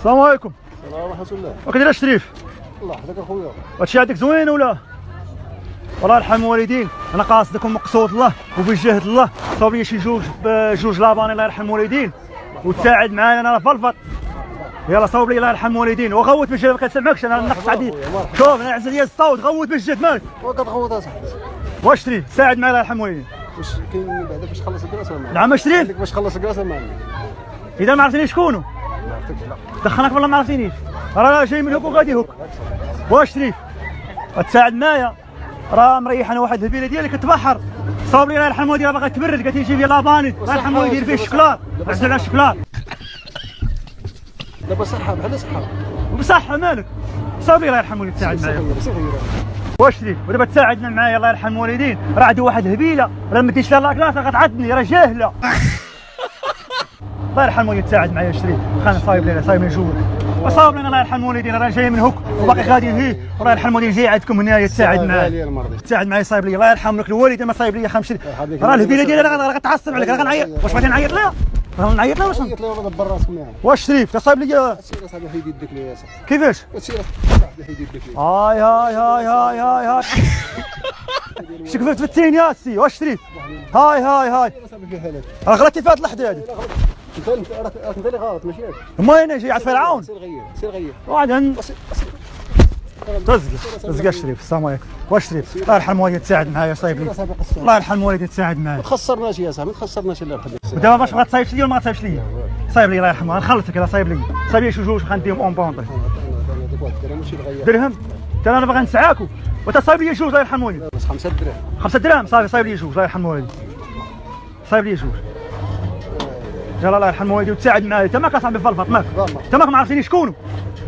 السلام عليكم. السلام ورحمة الله. وكيداير الشريف؟ الله يحفظك اخويا. هادشي عندك زوين ولا؟ والله يرحم الوالدين، انا قاصدكم مقصود الله وبجهد الله، صاوب لي شي جوج لاباني الله يرحم الوالدين وتساعد معايا انا فلفط. يلا صاوب لي الله يرحم الوالدين وغوت باش ما كنسمعكش انا نقص عندي. شوف انا عزل لي الصوت غوت باش جد مالك. وكتغوت اصاحبي. واش شريف ساعد معايا الله يرحم الوالدين. واش كاين بعدا باش تخلص الكراسه معاك؟ نعم شريف؟ عندك باش تخلص الكراسه معاك. اذا ما عرفتنيش شكونو؟ ما عرفتكش لا. دخلك والله ما عرفتنيش. راه جاي من هوك وغادي هوك. واش شريف؟ تساعد معايا راه مريح انا واحد الهبيله ديالي كتبحر صاوب لي الله يرحم الوالدين باغا تبرد قالت لي جيب لي لاباني الله يرحم الوالدين يدير فيه الشكلاط عزل على الشكلاط. دابا صحه بحال صحه بصحة مالك صاوب لي الله يرحم الوالدين تساعد معايا. واش شريف ودابا تساعدنا معايا الله يرحم الوالدين راه عنده واحد الهبيله راه ما ديتش لها لاكلاس غتعضني راه جاهله. الله يرحم الوالدين تساعد معايا شريف خانا صايب لي جوج وصاوب لنا الله يرحم الوالدين راه جاي من هوك وباقي غادي هي والله يرحم الوالدين جاي عندكم هنايا تساعد معايا تساعد معايا صايب لي الله يرحم لك الوالد ما صايب لي 5 راه الهبيله ديالي راه غتعصب عليك راه غنعيط. واش بغيتي نعيط ليها؟ راه نعيط لها واش؟ عيط لها ولا دبر راسك معاها. واش شريف تصايب لي سير اصاحبي حيد يدك ليا صاحبي. كيفاش؟ سير اصاحبي حيد يدك ليا. هاي هاي هاي هاي هاي هاي شكفت في التين يا سي واش شريف؟ هاي هاي هاي صاحبي في حالك. راه غلطتي في هاد اللحظه هادي. انت اللي غلط ماشي ياك. ما انا جاي عند فرعون. سير غير سير غير. واحد تزق شريف. السلام عليكم. واش شريف؟ الله يرحم الوالدين تساعد معايا صايب لي. الله يرحم الوالدين تساعد معايا. ما تخسرناش يا صاحبي ما تخسرناش الا بحال هكا. ودابا باش بغا تصايبش ليا ولا ما تصايبش ليا؟ صايب لي الله يرحمه غنخلصك الا صايب لي. صايب لي شي جوج غنديهم اون بوندي. درهم؟ حتى انا باغي نسعاكو وتا صايب لي جوج الله يرحم الوالدين. بس 5 دراهم. 5 دراهم صافي صايب لي جوج الله يرحم الوالدين. صايب لي جوج. يلا الله يرحم الوالدين وتساعد معايا انت ماك اصاحبي فلفط ماك انت ماك ما عرفتنيش شكونو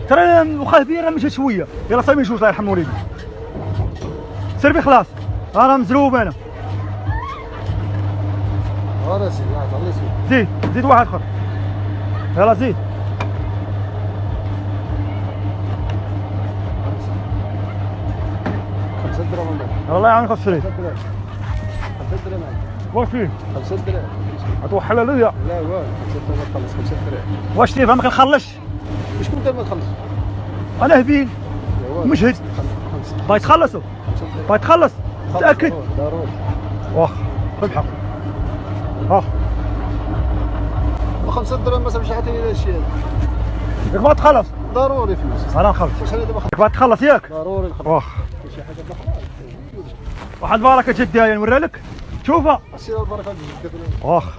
ترى وخا فيا راه مشات شويه. يلا صايب لي جوج الله يرحم الوالدين. سير بي خلاص انا مزروب انا. ورا سيدي الله زيد زيد واحد اخر يلا زيد. الله يعاونك الشريف. 5 دراهم. واش فيه؟ 5 دراهم. غتوحل عليا. لا والو 5 دراهم تخلص 5 دراهم. واش شريف ما كنخلصش؟ شكون قال ما تخلص؟ انا هبيل مجهد. باغي تخلصوا؟ باغي تخلص؟ متأكد؟ ضروري. واخا خذ بحق. واخا 5 دراهم ما سمعش حتى الى الشيء هذا. ياك باغي تخلص؟ ضروري فلوس. انا نخلص. واش انا دابا ياك باغي تخلص ياك؟ ضروري نخلص. واخا شي حاجه واحد البركه جدايه نوريها لك شوفها. سير البركه جدك. واخا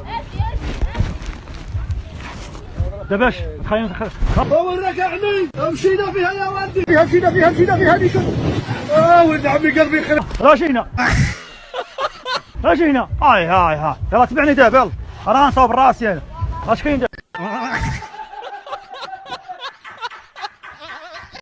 داباش خلينا وراك عني مشينا فيها يا والدي مشينا فيها ديك ولد عمي قلبي خير. راجينا راجينا هاي يلا تبعني دابا يلا راه غنصاوب راسي انا اش كاين دابا.